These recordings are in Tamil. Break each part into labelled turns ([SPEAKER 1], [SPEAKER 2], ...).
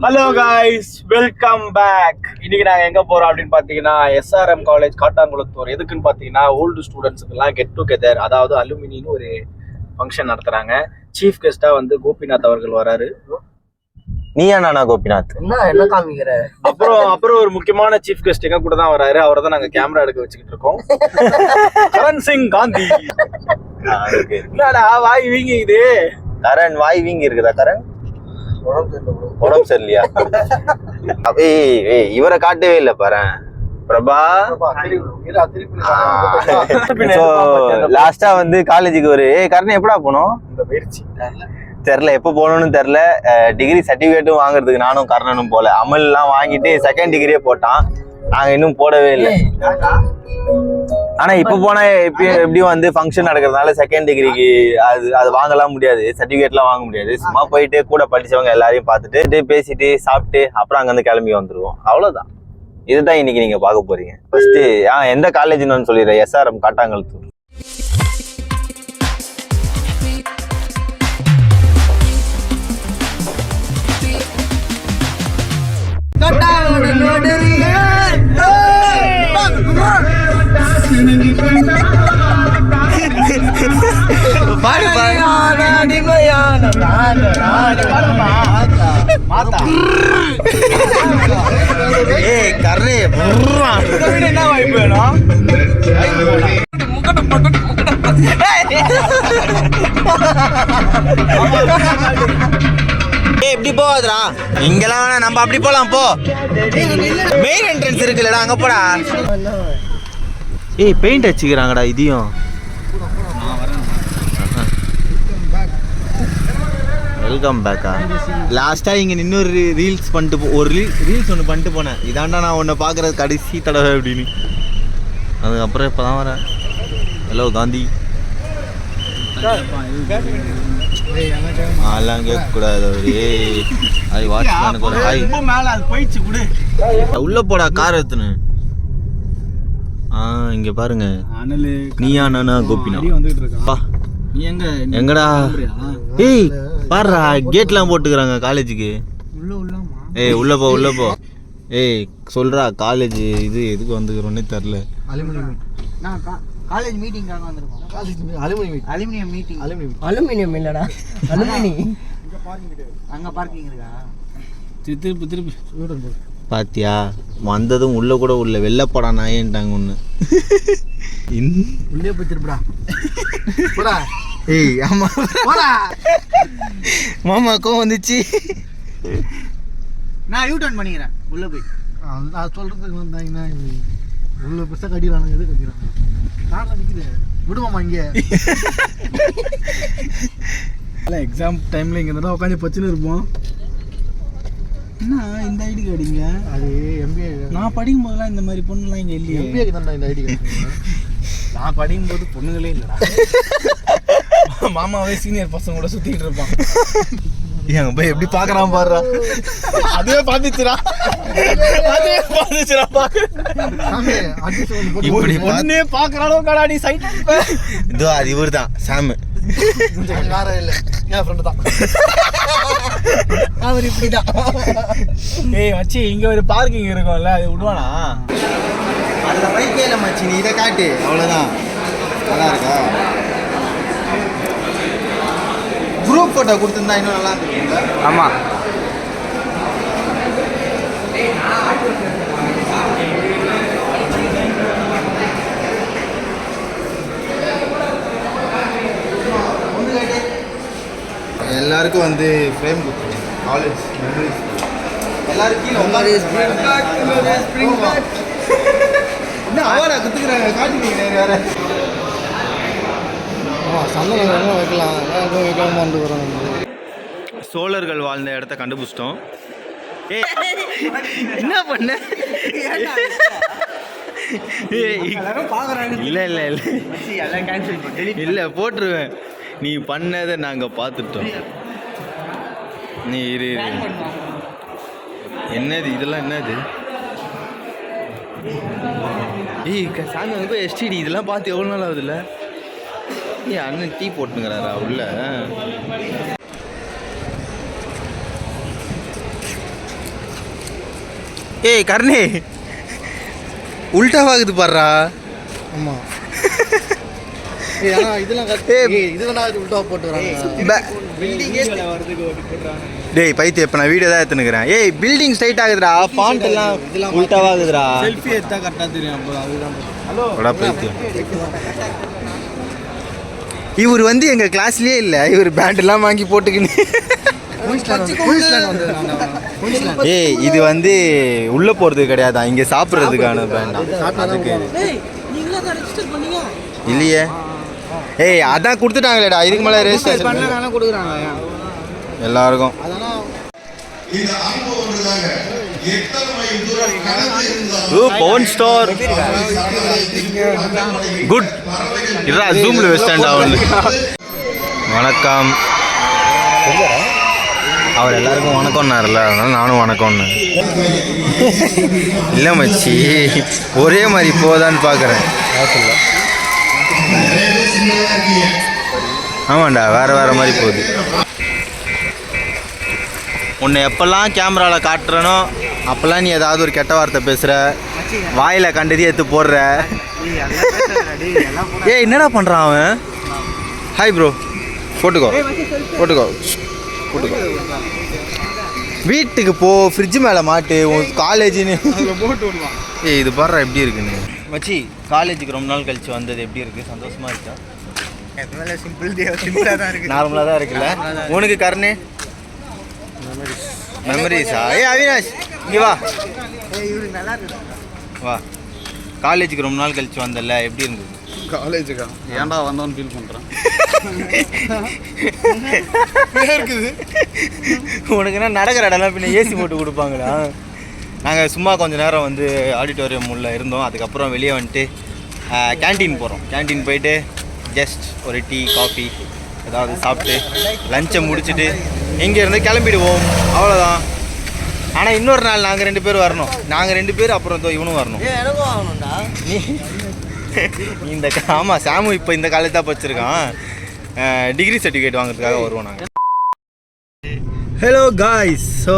[SPEAKER 1] Hello guys, welcome back. இன்னைக்கு நாங்கள் எங்கே போகிறோம் அப்படின்னு பார்த்தீங்கன்னா எஸ்ஆர்எம் காலேஜ் காட்டாங்குளத்தூர். எதுக்குன்னு பார்த்தீங்கன்னா ஓல்டு ஸ்டூடெண்ட்ஸுக்கெல்லாம் கெட் டுகெதர், அதாவது அலுமினின்னு ஒரு ஃபங்க்ஷன் நடத்துகிறாங்க. சீஃப் கெஸ்ட்டாக வந்து கோபிநாத் அவர்கள் வராரு.
[SPEAKER 2] நீயா நானா கோபிநாத்?
[SPEAKER 3] என்ன காமிக்கிற?
[SPEAKER 1] அப்புறம் ஒரு முக்கியமான சீஃப் கெஸ்ட் எங்க கூட தான் வராரு. அவரை தான் நாங்கள் கேமரா எடுக்க வச்சுக்கிட்டு இருக்கோம். கரண் சிங் காந்தி. என்னடா வாய் வீங்கி இது?
[SPEAKER 2] கரண் வாய் வீங்கி இருக்குதா? கரண் உடம்பு சரியில்லையா? இவரை காட்டவே இல்லை பாரு. பிரபா லாஸ்டா வந்து காலேஜுக்கு ஒரு கரண் எப்படா போனோம்?
[SPEAKER 1] இந்த பயிற்சி
[SPEAKER 2] தெரியல, எப்போ போகணும்னு தெரியல. டிகிரி சர்டிஃபிகேட்டும் வாங்குறதுக்கு நானும் கர்ணனும் போல. அமல்லாம் வாங்கிட்டு செகண்ட் டிகிரியே போட்டான். நாங்கள் இன்னும் போடவே இல்லை. ஆனா இப்ப போனா எப்படியும் வந்து ஃபங்க்ஷன் நடக்கிறதுனால செகண்ட் டிகிரிக்கு அது வாங்கலாம் முடியாது, சர்டிஃபிகேட்லாம் வாங்க முடியாது. சும்மா போயிட்டு கூட படிச்சவங்க எல்லாரையும் பார்த்துட்டு பேசிட்டு சாப்பிட்டு அப்புறம் அங்கிருந்து கிளம்பி வந்துருவோம். அவ்வளவுதான். இதுதான் இன்னைக்கு நீங்க பார்க்க போறீங்க. ஃபர்ஸ்ட் எந்த காலேஜ்னு சொல்லிடுறேன். எஸ்ஆர்எம் காட்டாங்குளத்தூர். எப்படி போவாதுடா? இங்கெல்லாம் வேணா, நம்ம அப்படி போலாம். போ, மெயின் என்ட்ரன்ஸ் இருக்குல்லடா, அங்க போடா. ஏய், பெயிண்ட் அடிச்சுக்கிறாங்கடா இதையும். வெல்கம் பேக்கா. லாஸ்டா இங்க இன்னொரு ரீல்ஸ் பண்ணிட்டு ரீல்ஸ் ஒன்று பண்ணிட்டு போனேன். இதாண்டா நான் உன்னை பார்க்கறது கடைசி தடவை அப்படின்னு. அதுக்கப்புறம் இப்போதான் வரேன். ஹலோ காந்தி. அதெல்லாம் கேட்கக்கூடாது. அது வாட்ச்மேனுக்கு ஒரு ஹாய். உள்ள போடா, கார் எடுத்துன்னு. இங்க பாருங்க, நீயா நானா கோபிநாத். எங்கடா? ஏய் பாருடா, கேட்லாம் போட்டுக்கிறாங்க காலேஜுக்கு. ஏய் உள்ள போ. ஏய் சொல்றா, காலேஜ் இது எதுக்கு வந்துக்கிறோன்னே தெரில.
[SPEAKER 3] காலேஜ் மீட்டிங்காக வந்திருக்கோம். Aluminium meeting. அலுமினியம் இல்லடா, அலுமினி. அங்க பார்க்கிங் இருக்கா? திருப்பி
[SPEAKER 2] பாத்தியா, வந்ததும் உள்ள கூட உள்ள வெள்ளப்படா நாயன்ட்டாங்க ஒண்ணு.
[SPEAKER 3] உள்ளே போய் திருப்படா.
[SPEAKER 2] ஏய் ஆமா மாமாக்கும் வந்துச்சு.
[SPEAKER 3] நான் யூ டர்ன் பண்ணிக்கிறேன் உள்ள போய். நான் சொல்றதுக்கு வந்தாங்கன்னா உள்ள பெருசாக கட்டிடுறாங்க. எது கட்டிடுறாங்க? நான் நிற்குது விடுவோமா இங்கே?
[SPEAKER 1] எக்ஸாம் டைம்ல இங்கே தான் உட்காந்து பச்சுன்னு இருப்போம். என்ன இந்த ஐடி கார்டுங்க?
[SPEAKER 3] அது எம்பிஏ. நான் படிக்கும் போதெல்லாம் இந்த மாதிரி பொண்ணுலாம் இங்கே இல்லையே. எம்பிஏக்கு தான் இந்த ஐடி கார்டு.
[SPEAKER 1] நான் படிக்கும்போது பொண்ணுங்களே இல்லைடா. மாமாவே சீனியர் பசங்க கூட சுத்திட்டு இருப்பான்.
[SPEAKER 2] எங்க போய் எப்படி பாக்குறான் பாருடா.
[SPEAKER 1] அதுவே பாத்துச்சுடா.
[SPEAKER 2] இப்படி
[SPEAKER 1] பொண்ணே பாக்குறானோ கடாடி சைட்.
[SPEAKER 2] இதோ அது இவர் தான் சாமு.
[SPEAKER 3] வேற இல்லை, என் ஃப்ரெண்டு தான். அவர் இப்படிதான்.
[SPEAKER 1] ஏய் மச்சி, இங்க ஒரு பார்க்கிங் இருக்கும்ல, அது விடுவானா?
[SPEAKER 2] அதுல பைக்கே இல்லை மச்சி, நீ இதை காட்டு. அவ்வளோதான். நல்லா இருக்கா? குரூப் ஃபோட்டோ கொடுத்துருந்தா இன்னும் நல்லா இருக்குங்களா?
[SPEAKER 1] ஆமாம்.
[SPEAKER 2] எல்லாருக்கும் வந்து ஃப்ரேம் கொடுத்துருவோம். காலேஜ் மெமரிஸ் எல்லாருக்கும் என்ன அவார்டா கொடுத்துக்கிறாங்க. காட்டுவீங்க வேற சோழர்கள் வாழ்ந்த இடத்த கண்டுபிடிச்சிட்டோம். என்ன பண்ண? இல்ல போட்டுருவேன். நீ பண்ணதை நாங்க பார்த்துட்டோம். நீ இரு. என்னது இதெல்லாம்? என்னது? ஏய் சாமி, அங்கே போய் எஸ்டிடி இதெல்லாம் பார்த்து எவ்வளோ நாள் ஆகுதுல்ல? ஏய் அண்ணன் டீ போட்டுங்கிறாரா உள்ள? ஏய் கர்ணே உல்டாவாகுது பாடுறா.
[SPEAKER 3] ஆமாம் இதெல்லாம் இதெல்லாம் உள்டா போட்டு வராங்க.
[SPEAKER 2] டேய் பைத்தியம் இப்போ நான் வீடியோ தான் எடுத்துனுக்கிறேன். ஏய் பில்டிங் ஸ்ட்ரைட் ஆகுதுடா, ஃபாண்ட் எல்லாம் உல்டாவாகுதுடா.
[SPEAKER 1] செல்ஃபி எடுத்தா கரெக்டாக தெரியும். அப்போ அதுதான்
[SPEAKER 2] ஹலோ பைத்தியம். இவர் வந்து எங்க கிளாஸ்லயே இல்ல, இவர் பேண்ட் எல்லாம் வாங்கி போட்டுக்கின்னு. ஏய் இது வந்து உள்ள போறது கிடையாதா, இங்க சாப்பிடுறதுக்கான பேண்ட். அதுக்கு இல்லையே. ஏய் அதான் கொடுத்துட்டாங்களேடா, இதுக்கு மேல ரெஜிஸ்ட்ரேஷன்
[SPEAKER 1] கொடுக்குறாங்க
[SPEAKER 2] எல்லாருக்கும். Pavan store good. இதா ஜூம்ல வெஸ்ட் ஆகுது. வணக்கம். அவர் எல்லாருக்கும் வணக்கம்னாருல, அதனால நானும் வணக்கம்னு. இல்லை மச்சி ஒரே மாதிரி போதான்னு பார்க்குறேன். ஆமாண்டா வேறு வேறு மாதிரி போகுது. உன்னை எப்போல்லாம் கேமராவில் காட்டுறனோ அப்போல்லாம் நீ ஏதாவது ஒரு கெட்ட வார்த்தை பேசுகிற, வாயில் கண்டதே எடுத்து போடுற. ஏய் என்னடா பண்ணுறான் அவன்? ஹாய் ப்ரோ, போட்டுக்கோ போட்டுக்கோ போட்டுக்கோ. வீட்டுக்கு போ, ஃப்ரிட்ஜ் மேலே மாட்டு, உன் காலேஜுன்னு போட்டு விடுவான். ஏய் இது பாடுறா எப்படி இருக்குன்னு. மச்சி காலேஜுக்கு ரொம்ப நாள் கழிச்சு வந்தது எப்படி இருக்குது? சந்தோஷமாக இருக்கா? சிம்பிளாக தான் இருக்குது, நார்மலாக தான் இருக்குல்ல. உனக்கு கர்ணே மெமரிஸா? ஏ அவினாஷ் இங்கே வா வா. காலேஜுக்கு ரொம்ப நாள் கழிச்சு வந்தல, எப்படி இருந்தது?
[SPEAKER 3] காலேஜுக்கா ஏன்டா வந்தோன்னு ஃபீல் பண்ணுறேன். இருக்குது
[SPEAKER 2] உனக்கு என்ன நடக்கிற இடம்லாம் பின்ன ஏசி போட்டு கொடுப்பாங்களா? நாங்கள் சும்மா கொஞ்சம் நேரம் வந்து ஆடிட்டோரியம் உள்ள இருந்தோம். அதுக்கப்புறம் வெளியே வந்துட்டு கேன்டீன் போகிறோம். கேன்டீன் போயிட்டு ஜஸ்ட் ஒரு டீ காஃபி ஏதாவது சாப்பிட்டு லஞ்சை முடிச்சுட்டு இங்கேருந்து கிளம்பிடுவோம், அவ்வளோதான். ஆனால் இன்னொரு நாள் நாங்கள் 2 பேர் வரணும். நாங்கள் 2 பேர் அப்புறம் இவனும் வரணும். நீ இந்த ஆமாம் சாமு இப்போ இந்த காலேஜ் தான் படிச்சிருக்கான். டிகிரி சர்டிஃபிகேட் வாங்குறதுக்காக வருவோம் நாங்கள். Hello guys, so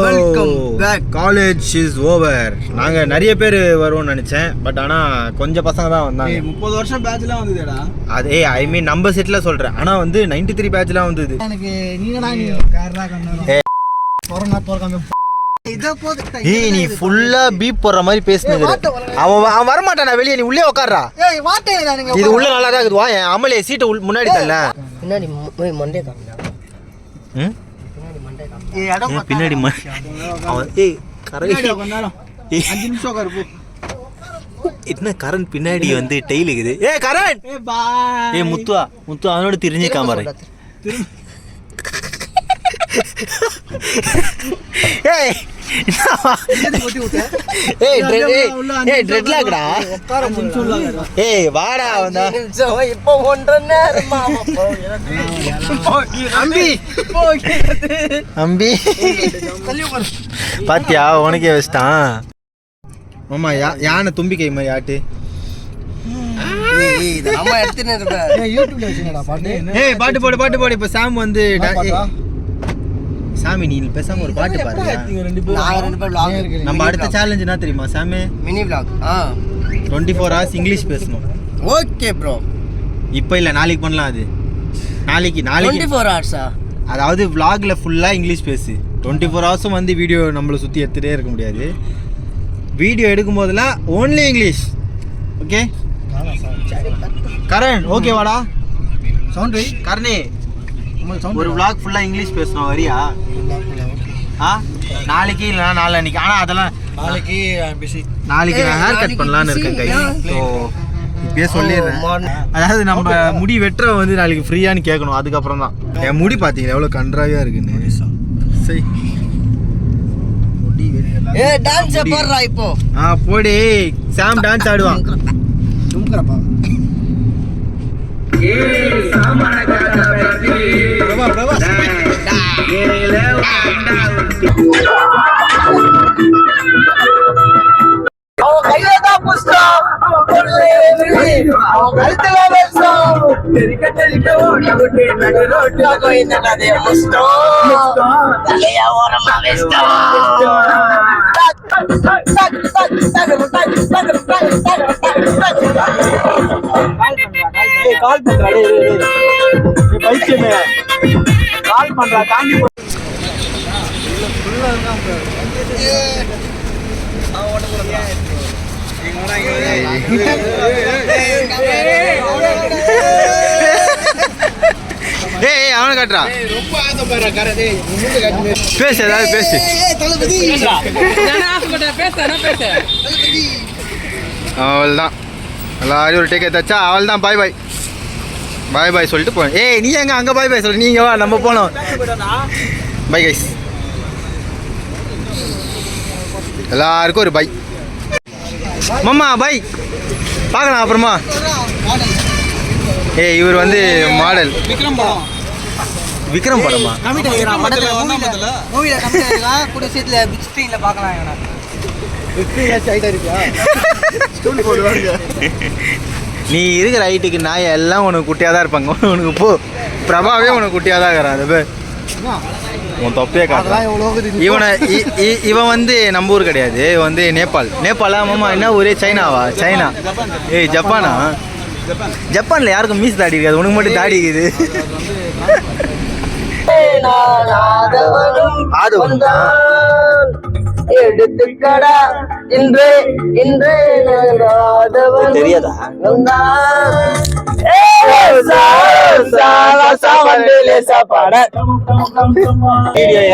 [SPEAKER 2] college is over. நாங்கள் நிறைய பேர் வருவோம்னு நினச்சேன், பட் ஆனால் கொஞ்சம் பசங்க தான் வந்தாங்க.
[SPEAKER 1] 30 வருஷம் பேட்ச்லாம் வந்ததுடா.
[SPEAKER 2] அதே ஐ மீன் நம்ம செட்டில் சொல்கிறேன். ஆனால் வந்து 93 பேட்ச்லாம் வந்தது.
[SPEAKER 3] எனக்கு
[SPEAKER 2] ஏய் நீ ஃபுல்லா பீப் போடுற மாதிரி பேசுனது. அவன் வரமாட்டானா வெளியே, நீ உள்ளே உட்கார்றா. இது உள்ள நல்லா தான் இருக்குது. வா என் அமலே சீட்டை முன்னாடி தரல,
[SPEAKER 4] பின்னாடி மண்டே காமிடா.
[SPEAKER 2] ம் பின்னாடி ஏய் கரண்
[SPEAKER 1] 5 நிமிஷம் உட்காரு போ.
[SPEAKER 2] என்ன கரண் பின்னாடி வந்து டெய்ல் இருக்குது. ஏ கரண் ஏ முத்துவா முத்து அவனோட தெரிஞ்சுக்காம பாரு. ஏய் ஏய் வாடா வந்தா
[SPEAKER 4] இப்போ 1.5 நேரமா
[SPEAKER 2] அம்பி பாத்தியா உனக்கே வச்சிட்டான். ஆமா யானை தும்பி கை மாதிரி ஆட்டு.
[SPEAKER 4] அம்மா எடுத்துன்னு இருப்பேன்.
[SPEAKER 2] ஏய் பாட்டு போடு பாட்டு போடு. இப்போ சாம் வந்து சாமி நீ பேசாம ஒரு பாட்டு பாரு. நம்ம அடுத்த சேலஞ்ச் என்ன தெரியுமா சாமி?
[SPEAKER 4] Mini vlog.
[SPEAKER 2] 24 hours இங்கிலீஷ் பேசணும்.
[SPEAKER 4] Okay bro.
[SPEAKER 2] இப்போ இல்லை நாளைக்கு பண்ணலாம். அது நாளைக்கு
[SPEAKER 4] 24 hours.
[SPEAKER 2] அதாவது vlogல ஃபுல்லாக இங்கிலீஷ் பேசு. 24 hours வந்து வீடியோ நம்மளை சுற்றி எடுத்துகிட்டே இருக்க முடியாது. வீடியோ எடுக்கும் போதெல்லாம் only English. Okay Karan okay வாடா.
[SPEAKER 3] சவுண்ட் வை
[SPEAKER 2] கர்ணே ஒரு vlog ஃபுல்லாக இங்கிலீஷ் பேசணும் வரியா? நாளைக்கு இல்லைனா நாளைக்கு. ஆனால் அதெல்லாம் நாளைக்கு நான் ஹேர் கட் பண்ணலான்னு இருக்கேன் கை. ஸோ இப்பயே சொல்லிடுறேன். அதாவது நம்ம முடி வெட்டுற வந்து நாளைக்கு ஃப்ரீயானு கேட்கணும். அதுக்கப்புறம் தான் என் முடி பார்த்தீங்கன்னா எவ்வளோ கன்றாவியாக இருக்குன்னு. சரி
[SPEAKER 4] ஏ டான்ஸ் போடுறா இப்போ.
[SPEAKER 2] போடி சாம் டான்ஸ் ஆடுவான்.
[SPEAKER 3] தும்கறப்பா
[SPEAKER 4] அவன் கையில தான் புஸ்தகம், அவன் கழுத்துல வெச்சம், தெரிக்க தெரிக்க ஓட்ட விட்டு நடு ரோட்ல போய் நடந்தே முஸ்தம், தலையா ஓரமா வெஸ்டம்.
[SPEAKER 1] கால் பண்றா பைத்தியமே கால் பண்றா தாண்டி
[SPEAKER 2] ஏய் அவனை காட்டுறா பேசு ஏதாவது பேசு அவள் தான் எல்லாரும் ஒரு டேக்கே தச்சா அவள் தான் பாய் பாய் பாய் பாய் சொல்லிட்டு போனேன். ஏய் நீ எங்க அங்கே பாய் பாய் சொல்லு, நீங்கள் வா நம்ம போனோம். பை கைஸ், எல்லாருக்கும் ஒரு பை. மாமா பை, பார்க்கலாம் அப்புறமா. ஏய் இவர் வந்து மாடல் விக்ரம் படமா? நீ இருக்கிற ஹைட்டுக்கு நான் எல்லாம் உனக்கு குட்டியாக தான் இருப்பாங்க. உனக்கு போ பிரபாவே உனக்கு குட்டியாக தான் இருக்கிறான். அது உன் தொப்பையே காட்டுறான். இவன் வந்து நம்ம ஊர் கிடையாது, இவன் வந்து நேபாளா மாமா. என்ன ஊரே? சைனாவா? சைனா. ஏய் ஜப்பானா? ஜப்பான்ல யாருக்கும் மீஸ் தாடி இருக்காது, உனக்கு மட்டும் தாடி இருக்குது.
[SPEAKER 4] எடுத்துக்கடா இன்று இன்று
[SPEAKER 2] தெரியாதா?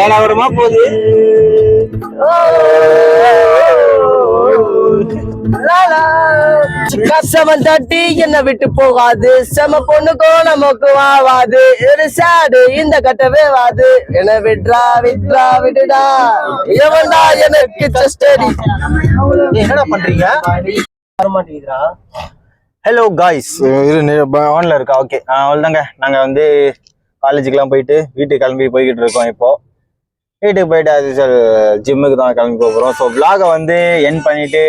[SPEAKER 1] ஏழாவரமா போகுது.
[SPEAKER 4] கசவன் தட்டி என்ன விட்டு போகாது, செம பொண்ணுக்கோ நமக்கு ஆவாது. சாடு இந்த கட்டவே வாது, என்ன விட்ரா விட்ரா விடுடா, எவன்டா எனக்கு சஸ்டடி.
[SPEAKER 2] என்னடா பண்றீங்க?
[SPEAKER 4] வர மாட்டேங்கிறா.
[SPEAKER 2] ஹலோ காய்ஸ், ஆன்ல இருக்கா? ஓகே, அவ்வளோதாங்க. நாங்கள் வந்து காலேஜுக்கெலாம் போயிட்டு வீட்டுக்கு கிளம்பி போய்கிட்டு இருக்கோம். இப்போ வீட்டுக்கு போயிட்டு அது சார் ஜிம்முக்கு தான் கிளம்பி போகிறோம். ஸோ விலாகை வந்து என் பண்ணிட்டு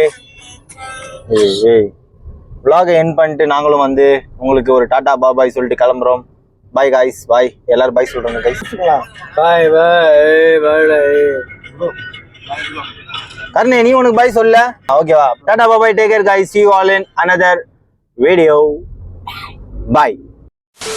[SPEAKER 2] விலாகை என் பண்ணிட்டு நாங்களும் வந்து உங்களுக்கு ஒரு டாட்டா பாய் சொல்லிட்டு கிளம்புறோம். பாய் காய்ஸ், பாய். எல்லாரும் பாய் சொல்கிறோங்க கைஸ்.
[SPEAKER 1] பாய் பாய் பாய்.
[SPEAKER 2] கர்ணே நீ உனக்கு பாய் சொல்ல. ஓகேவா? Tata bye, take care guys. see you all in another video. Bye.